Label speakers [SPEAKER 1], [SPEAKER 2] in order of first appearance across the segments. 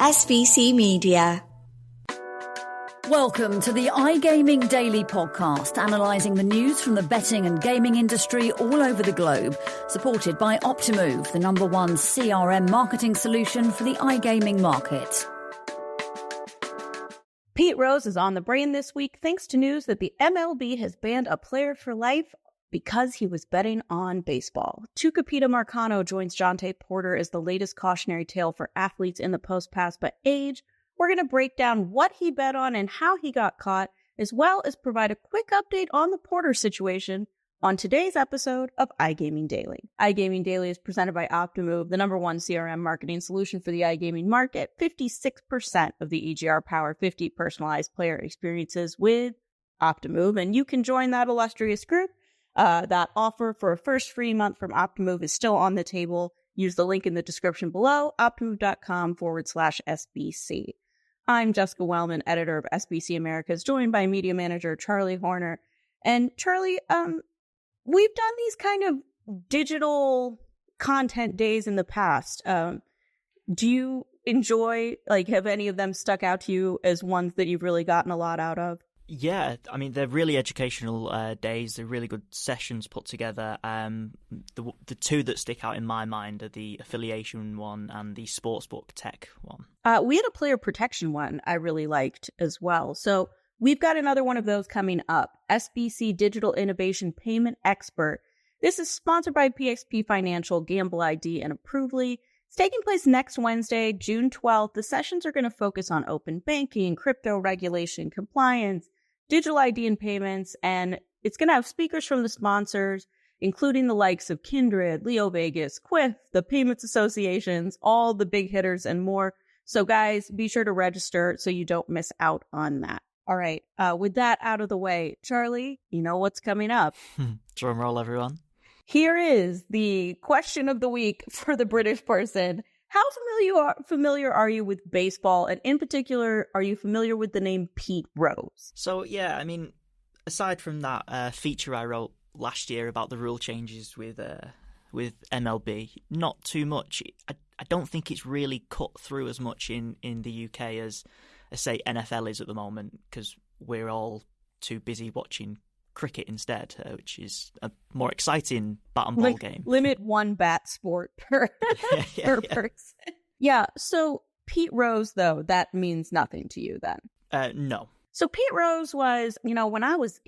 [SPEAKER 1] SBC Media.
[SPEAKER 2] Welcome to the iGaming Daily Podcast, analysing the news from the betting and gaming industry all over the globe, supported by Optimove, the #1 CRM marketing solution for the iGaming market.
[SPEAKER 3] Pete Rose is on the brain this week thanks to news that the MLB has banned a player for life because he was betting on baseball. Tucupita Marcano joins Jontay Porter as the latest cautionary tale for athletes in the post-PASPA age. We're going to break down what he bet on and how he got caught, as well as provide a quick update on the Porter situation on today's episode of iGaming Daily. iGaming Daily is presented by Optimove, the #1 CRM marketing solution for the iGaming market. 56% of the EGR Power 50 personalized player experiences with Optimove, and you can join that illustrious group. That offer for a first free month from Optimove is still on the table. Use the link in the description below, optimove.com/SBC. I'm Jessica Welman, editor of SBC Americas, joined by media manager Charlie Horner. And Charlie, we've done these kind of digital content days in the past. Do you enjoy, have any of them stuck out to you as ones that you've really gotten a lot out of?
[SPEAKER 4] Yeah, I mean, they're really educational days. They're really good sessions put together. The two that stick out in my mind are the affiliation one and the sportsbook tech one.
[SPEAKER 3] We had a player protection one I really liked as well. So we've got another one of those coming up. SBC Digital Innovation Payment Expert. This is sponsored by PXP Financial, Gamble ID, and Approvely. It's taking place next Wednesday, June 12th. The sessions are going to focus on open banking, crypto regulation, compliance, digital ID and payments, and it's going to have speakers from the sponsors, including the likes of Kindred, Leo Vegas, Quiff, the payments associations, all the big hitters and more. So guys, be sure to register so you don't miss out on that. All right, with that out of the way, Charlie, you know what's coming up.
[SPEAKER 4] Drum roll, everyone.
[SPEAKER 3] Here is the question of the week for the British person. How familiar are you with baseball? And in particular, are you familiar with the name Pete Rose?
[SPEAKER 4] So, yeah, I mean, aside from that feature I wrote last year about the rule changes with MLB, not too much. I don't think it's really cut through as much in the UK as say, NFL is at the moment, because we're all too busy watching cricket instead, which is a more exciting bat and ball game.
[SPEAKER 3] Limit one bat sport per person. Yeah, so Pete Rose, though, that means nothing to you then?
[SPEAKER 4] No.
[SPEAKER 3] So Pete Rose was, when I was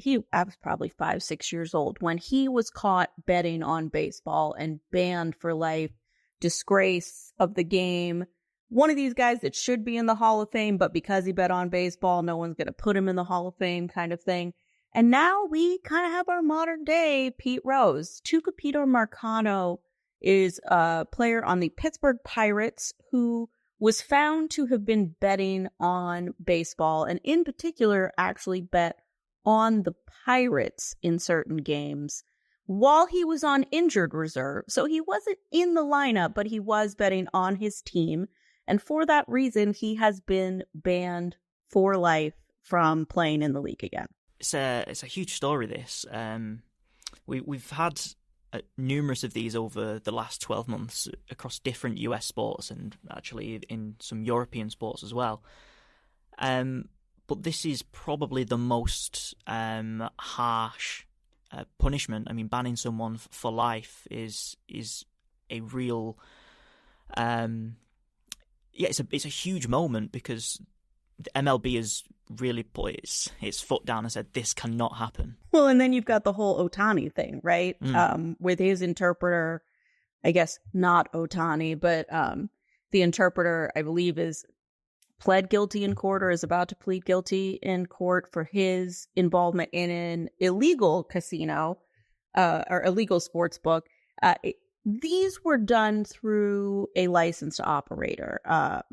[SPEAKER 3] probably 5-6 years old when he was caught betting on baseball and banned for life, disgrace of the game. One of these guys that should be in the Hall of Fame, but because he bet on baseball, no one's going to put him in the Hall of Fame kind of thing. And now we kind of have our modern day Pete Rose. Tucupita Marcano is a player on the Pittsburgh Pirates who was found to have been betting on baseball, and in particular actually bet on the Pirates in certain games while he was on injured reserve. So he wasn't in the lineup, but he was betting on his team. And for that reason, he has been banned for life from playing in the league again.
[SPEAKER 4] It's a huge story, this. We've had numerous of these over the last 12 months across different US sports and actually in some European sports as well. But this is probably the most harsh punishment. I mean, banning someone for life is a real... it's a huge moment, because the MLB has really put its foot down and said this cannot happen.
[SPEAKER 3] Well, and then you've got the whole Ohtani thing, right? With his interpreter, I guess not Ohtani, but the interpreter, I believe, is pled guilty in court or is about to plead guilty in court for his involvement in an illegal casino or illegal sports book. These were done through a licensed operator.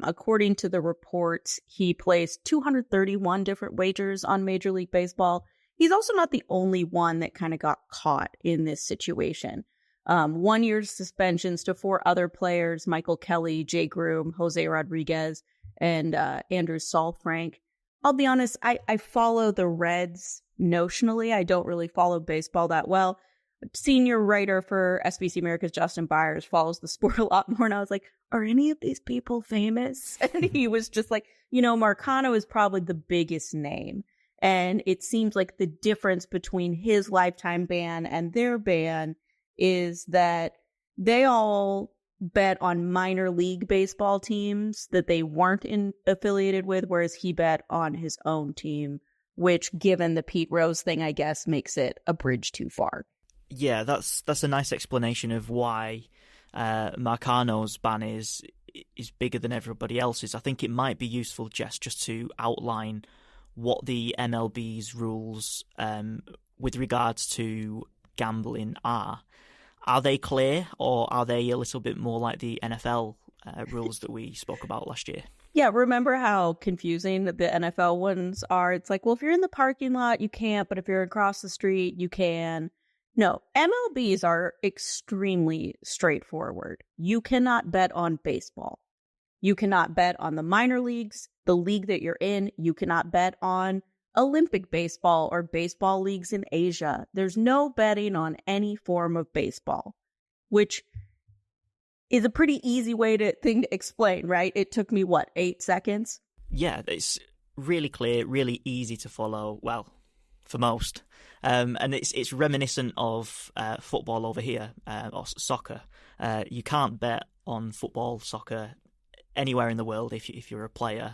[SPEAKER 3] According to the reports, he placed 231 different wagers on Major League Baseball. He's also not the only one that kind of got caught in this situation. 1 year suspensions to 4 other players: Michael Kelly, Jay Groom, Jose Rodriguez, and Andrew Saalfrank. I'll be honest, I follow the Reds notionally. I don't really follow baseball that well. senior writer for SBC Americas, Justin Byers, follows the sport a lot more. And I was like, are any of these people famous? And he was just like, Marcano is probably the biggest name. And it seems like the difference between his lifetime ban and their ban is that they all bet on minor league baseball teams that they weren't affiliated with, whereas he bet on his own team, which, given the Pete Rose thing, I guess makes it a bridge too far.
[SPEAKER 4] Yeah, that's a nice explanation of why Marcano's ban is bigger than everybody else's. I think it might be useful, Jess, just to outline what the MLB's rules with regards to gambling are. Are they clear, or are they a little bit more like the NFL rules that we spoke about last year?
[SPEAKER 3] Yeah, remember how confusing the NFL ones are? It's like, well, if you're in the parking lot, you can't, but if you're across the street, you can. No, MLBs are extremely straightforward. You cannot bet on baseball. You cannot bet on the minor leagues, the league that you're in. You cannot bet on Olympic baseball or baseball leagues in Asia. There's no betting on any form of baseball, which is a pretty easy thing to explain, right? It took me, 8 seconds?
[SPEAKER 4] Yeah, it's really clear, really easy to follow. Well, for most. And it's reminiscent of football over here, or soccer. You can't bet on football, soccer, anywhere in the world if you're a player,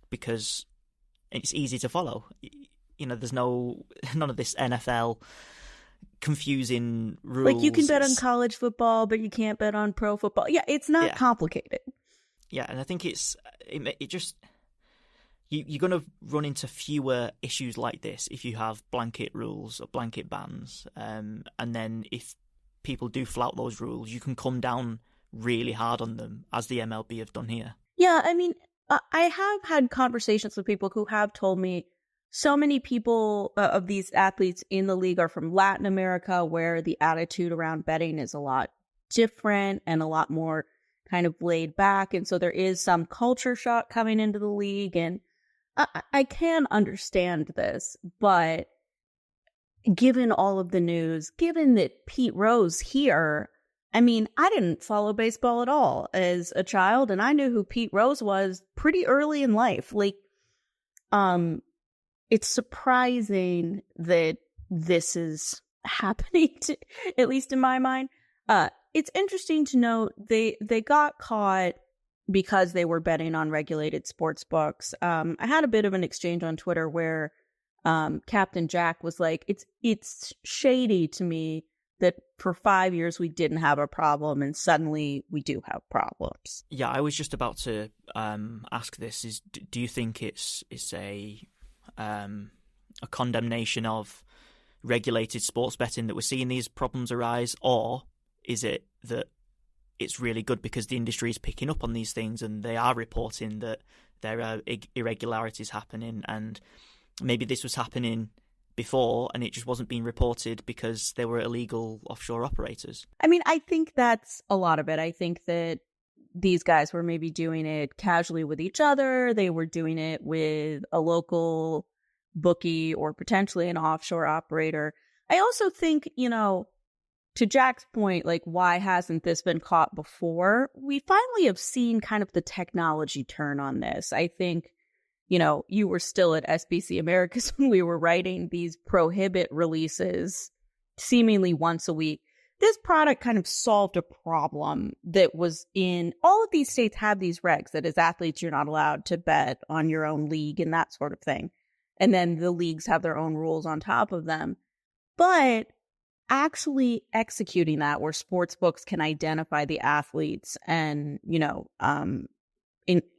[SPEAKER 4] because it's easy to follow. There's none of this NFL confusing rules.
[SPEAKER 3] Like, you can bet on college football, but you can't bet on pro football. Yeah, it's not complicated.
[SPEAKER 4] Yeah, and I think you're going to run into fewer issues like this if you have blanket rules or blanket bans. And then if people do flout those rules, you can come down really hard on them, as the MLB have done here.
[SPEAKER 3] Yeah, I mean, I have had conversations with people who have told me so many people of these athletes in the league are from Latin America, where the attitude around betting is a lot different and a lot more kind of laid back. And so there is some culture shock coming into the league. And I can understand this, but given all of the news, given that Pete Rose here, I mean, I didn't follow baseball at all as a child, and I knew who Pete Rose was pretty early in life. Like, it's surprising that this is happening, at least in my mind. It's interesting to note they got caught because they were betting on regulated sports books. I had a bit of an exchange on Twitter where Captain Jack was like, it's shady to me that for 5 years we didn't have a problem and suddenly we do have problems.
[SPEAKER 4] Yeah, I was just about to ask this: do you think it's a condemnation of regulated sports betting that we're seeing these problems arise, or is it that it's really good because the industry is picking up on these things and they are reporting that there are irregularities happening, and maybe this was happening before and it just wasn't being reported because they were illegal offshore operators?
[SPEAKER 3] I mean, I think that's a lot of it. I think that these guys were maybe doing it casually with each other. They were doing it with a local bookie or potentially an offshore operator. I also think, to Jack's point, like, why hasn't this been caught before? We finally have seen kind of the technology turn on this. I think, you were still at SBC Americas when we were writing these prohibit releases seemingly once a week. This product kind of solved a problem that was in all of these states have these regs that as athletes, you're not allowed to bet on your own league and that sort of thing. And then the leagues have their own rules on top of them. But actually executing that, where sports books can identify the athletes and,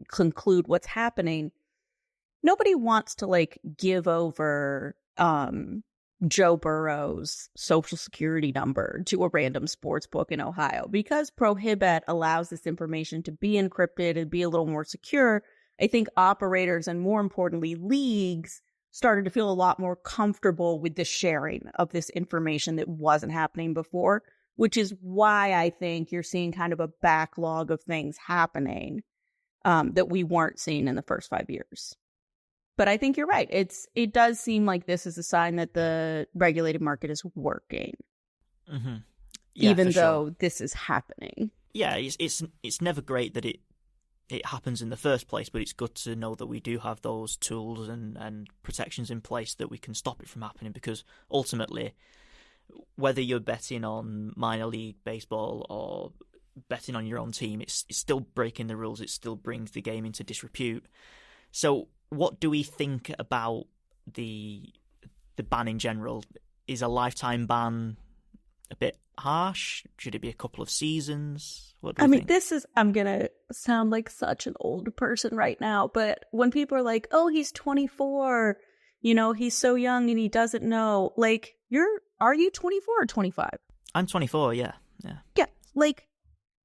[SPEAKER 3] conclude what's happening. Nobody wants to give over Joe Burrow's social security number to a random sports book in Ohio, because Prohibit allows this information to be encrypted and be a little more secure. I think operators and, more importantly, leagues started to feel a lot more comfortable with the sharing of this information that wasn't happening before, which is why I think you're seeing kind of a backlog of things happening that we weren't seeing in the first 5 years. But I think you're right. It does seem like this is a sign that the regulated market is working, even though this is happening.
[SPEAKER 4] Yeah, it's never great that it happens in the first place, but it's good to know that we do have those tools and protections in place that we can stop it from happening, because ultimately, whether you're betting on minor league baseball or betting on your own team, it's still breaking the rules. It still brings the game into disrepute. So what do we think about the ban in general? Is a lifetime ban a bit harsh? Should it be a couple of seasons? What do you think?
[SPEAKER 3] I'm going to sound like such an old person right now, but when people are like, oh, he's 24, he's so young and he doesn't know, like, are you 24 or 25?
[SPEAKER 4] I'm 24, yeah.
[SPEAKER 3] Yeah, like,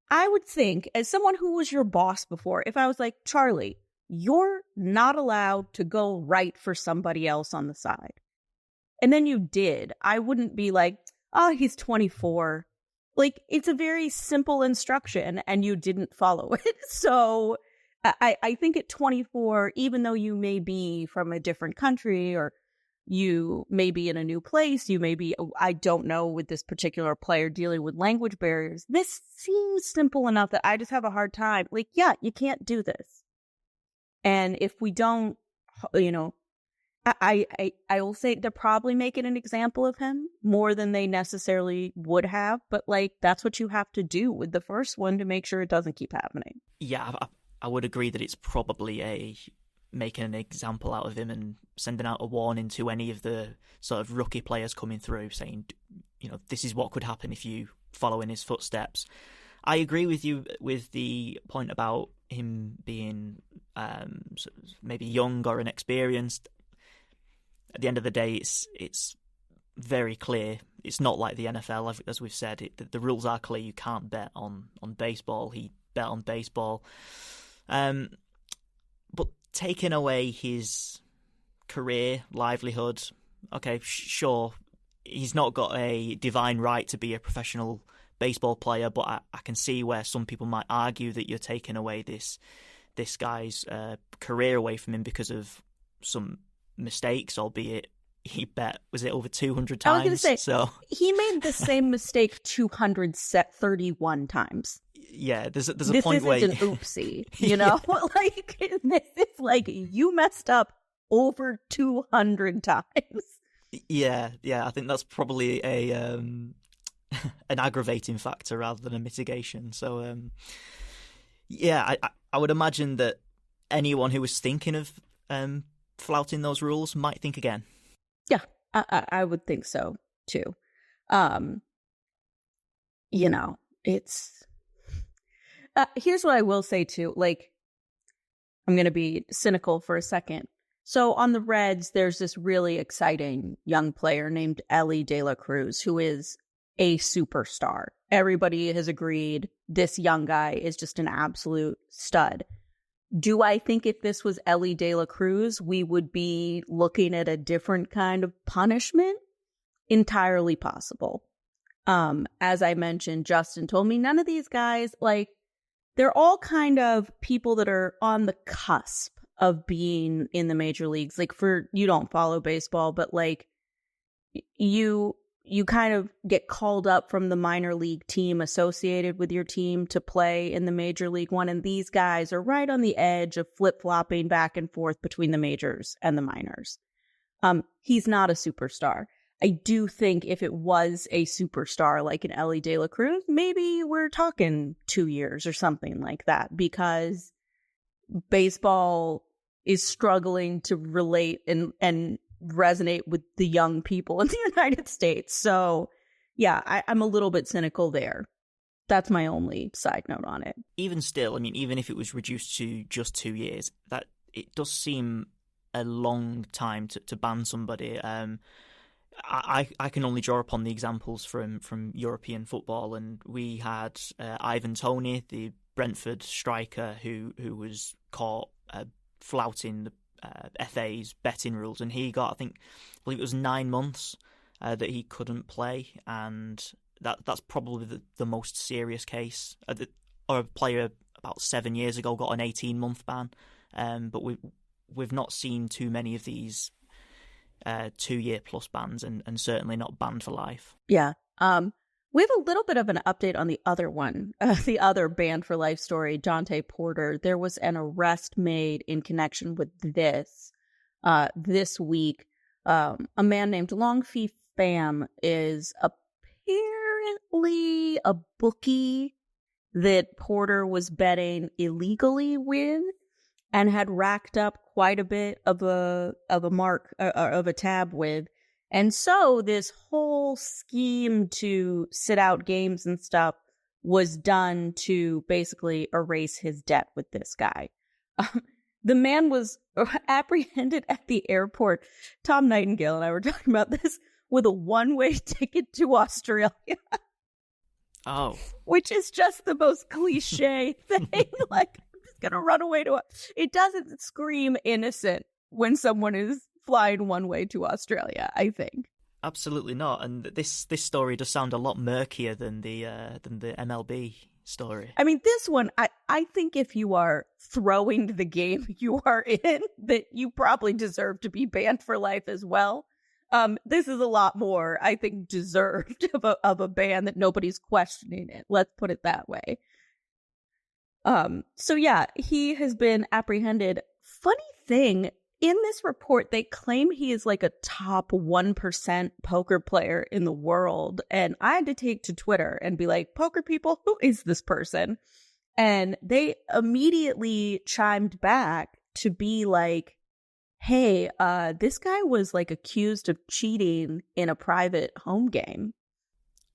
[SPEAKER 3] I would think, as someone who was your boss before, if I was like, Charlie, you're not allowed to go write for somebody else on the side, and then you did, I wouldn't be like, oh, he's 24. Like, it's a very simple instruction and you didn't follow it. So I think at 24, even though you may be from a different country or you may be in a new place, you may be, I don't know, with this particular player dealing with language barriers, this seems simple enough that I just have a hard time. Like, yeah, you can't do this. And if we don't, I will say they're probably making an example of him more than they necessarily would have. But, like, that's what you have to do with the first one to make sure it doesn't keep happening.
[SPEAKER 4] Yeah, I would agree that it's probably making an example out of him and sending out a warning to any of the sort of rookie players coming through, saying, this is what could happen if you follow in his footsteps. I agree with you with the point about him being maybe young or inexperienced. At the end of the day, it's very clear. It's not like the NFL, as we've said. The rules are clear. You can't bet on baseball. He bet on baseball. But taking away his career, livelihood, okay, sure, he's not got a divine right to be a professional baseball player, but I can see where some people might argue that you're taking away this guy's career away from him because of some mistakes, albeit he bet, was it over 200 times?
[SPEAKER 3] I was going to say,
[SPEAKER 4] so
[SPEAKER 3] he made the same mistake 231 times.
[SPEAKER 4] Yeah, there's a point where...
[SPEAKER 3] This isn't an oopsie, Like, this is like, you messed up over 200 times.
[SPEAKER 4] Yeah, I think that's probably an aggravating factor rather than a mitigation. So, I would imagine that anyone who was thinking of flouting those rules might think again.
[SPEAKER 3] Yeah, I would think so too. It's here's what I will say too. Like, I'm going to be cynical for a second. So on the Reds, there's this really exciting young player named Elly De La Cruz, who is a superstar. Everybody has agreed this young guy is just an absolute stud. Do I think if this was Elly De La Cruz, we would be looking at a different kind of punishment? Entirely possible. As I mentioned, Justin told me none of these guys, like, they're all kind of people that are on the cusp of being in the major leagues. Like, you don't follow baseball, but like you kind of get called up from the minor league team associated with your team to play in the major league one. And these guys are right on the edge of flip-flopping back and forth between the majors and the minors. He's not a superstar. I do think if it was a superstar like an Elly De La Cruz, maybe we're talking 2 years or something like that, because baseball is struggling to relate and resonate with the young people in the United States. So, yeah, I'm a little bit cynical there. That's my only side note on it. Even
[SPEAKER 4] still, I mean, even if it was reduced to just 2 years, that it does seem a long time to ban somebody. I can only draw upon the examples from European football, and we had Ivan Toney, the Brentford striker, who was caught flouting the FA's betting rules, and he got, I believe it was 9 months that he couldn't play, and that's probably the most serious case. Or a player about 7 years ago got an 18-month ban, but we've not seen too many of these 2-year plus bans, and certainly not banned for life.
[SPEAKER 3] Yeah. We have a little bit of an update on the other one, the other banned for life story, Jontay Porter. There was an arrest made in connection with this week. A man named Long Fee Pham is apparently a bookie that Porter was betting illegally with, and had racked up quite a bit of a tab with. And so this whole scheme to sit out games and stuff was done to basically erase his debt with this guy. The man was apprehended at the airport. Tom Nightingale and I were talking about this, with a one-way ticket to Australia.
[SPEAKER 4] Oh.
[SPEAKER 3] Which is just the most cliche thing. Like, I'm just going to run away to... It doesn't scream innocent when someone is flying one way to Australia, I think.
[SPEAKER 4] Absolutely not. And this story does sound a lot murkier than the MLB story.
[SPEAKER 3] I mean, this one, I think if you are throwing the game you are in, that you probably deserve to be banned for life as well. This is a lot more, I think, deserved of a ban that nobody's questioning it. Let's put it that way. So yeah, he has been apprehended. Funny thing, in this report, they claim he is like a top 1% poker player in the world. And I had to take to Twitter and be like, poker people, who is this person? And they immediately chimed back to be like, hey, this guy was like accused of cheating in a private home game.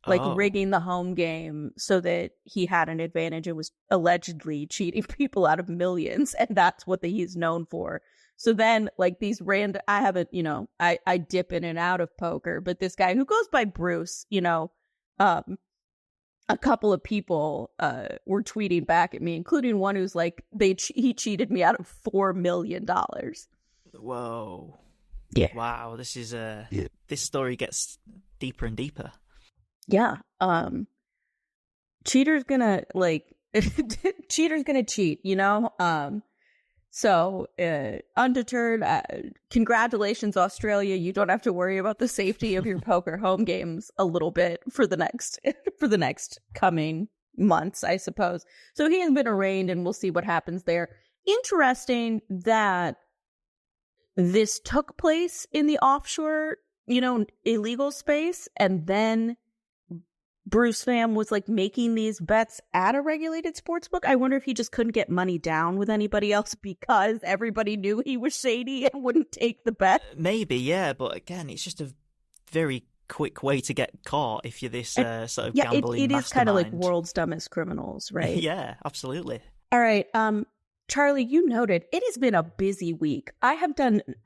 [SPEAKER 3] Like rigging the home game so that he had an advantage and was allegedly cheating people out of millions. And that's what he's known for. So then, like, these random, I haven't, I dip in and out of poker, but this guy who goes by Bruce, a couple of people were tweeting back at me, including one who's like, he cheated me out of $4 million.
[SPEAKER 4] Whoa.
[SPEAKER 3] Yeah.
[SPEAKER 4] Wow. This is this story gets deeper and deeper.
[SPEAKER 3] Yeah. Cheater's gonna cheat, So, undeterred, congratulations, Australia. You don't have to worry about the safety of your poker home games a little bit for the next coming months, I suppose. So he has been arraigned, and we'll see what happens there. Interesting that this took place in the offshore, illegal space, and then Bruce Pham was like making these bets at a regulated sports book. I wonder if he just couldn't get money down with anybody else because everybody knew he was shady and wouldn't take the bet.
[SPEAKER 4] Maybe, yeah, but again, it's just a very quick way to get caught if you're this sort of gambling
[SPEAKER 3] it is kind of like
[SPEAKER 4] mastermind.
[SPEAKER 3] World's Dumbest Criminals, right?
[SPEAKER 4] Yeah, absolutely.
[SPEAKER 3] All right, Charlie, you noted it has been a busy week. I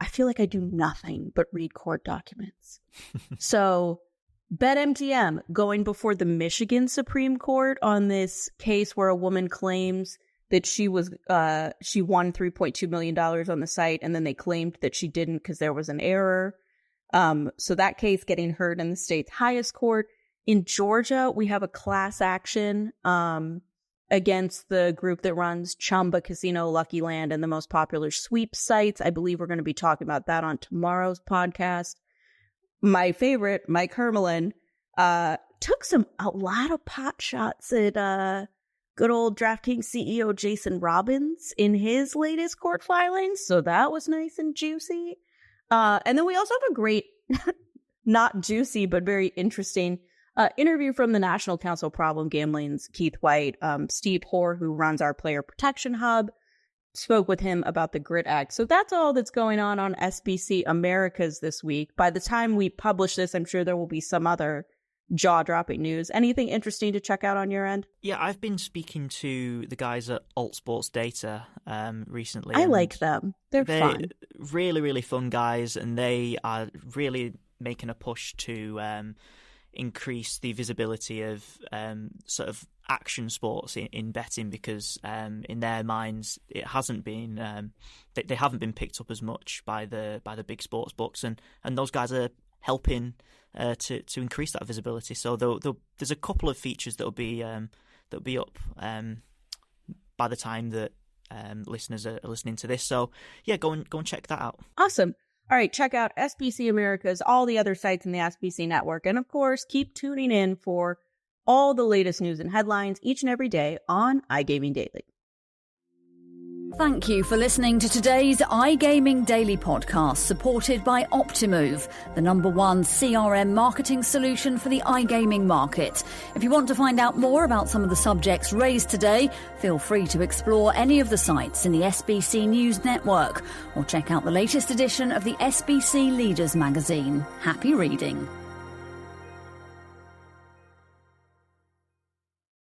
[SPEAKER 3] feel like I do nothing but read court documents. So BetMGM going before the Michigan Supreme Court on this case where a woman claims that she won $3.2 million on the site, and then they claimed that she didn't because there was an error. So that case getting heard in the state's highest court. In Georgia, we have a class action against the group that runs Chumba Casino, Lucky Land, and the most popular sweep sites. I believe we're going to be talking about that on tomorrow's podcast. My favorite, Mike Hermelin, took a lot of pot shots at good old DraftKings CEO Jason Robbins in his latest court filings. So that was nice and juicy. And then we also have a great, not juicy, but very interesting interview from the National Council of Problem Gambling's Keith White. Steve Hoare, who runs our Player Protection Hub, spoke with him about the GRIT Act. So that's all that's going on SBC Americas this week. By the time we publish this, I'm sure there will be some other jaw-dropping news. Anything interesting to check out on your end?
[SPEAKER 4] Yeah, I've been speaking to the guys at Alt Sports Data recently.
[SPEAKER 3] I like them. They're fun.
[SPEAKER 4] Really, really fun guys, and they are really making a push to increase the visibility of sort of action sports in betting, because in their minds it hasn't been they haven't been picked up as much by the big sports books, and those guys are helping to increase that visibility. So there's a couple of features that'll be up by the time that listeners are listening to this. So yeah, go and check that out.
[SPEAKER 3] Awesome. All right, check out SBC Americas, all the other sites in the SBC network, and of course, keep tuning in for all the latest news and headlines each and every day on iGaming Daily.
[SPEAKER 2] Thank you for listening to today's iGaming Daily podcast, supported by Optimove, the #1 CRM marketing solution for the iGaming market. If you want to find out more about some of the subjects raised today, feel free to explore any of the sites in the SBC News Network or check out the latest edition of the SBC Leaders magazine. Happy reading.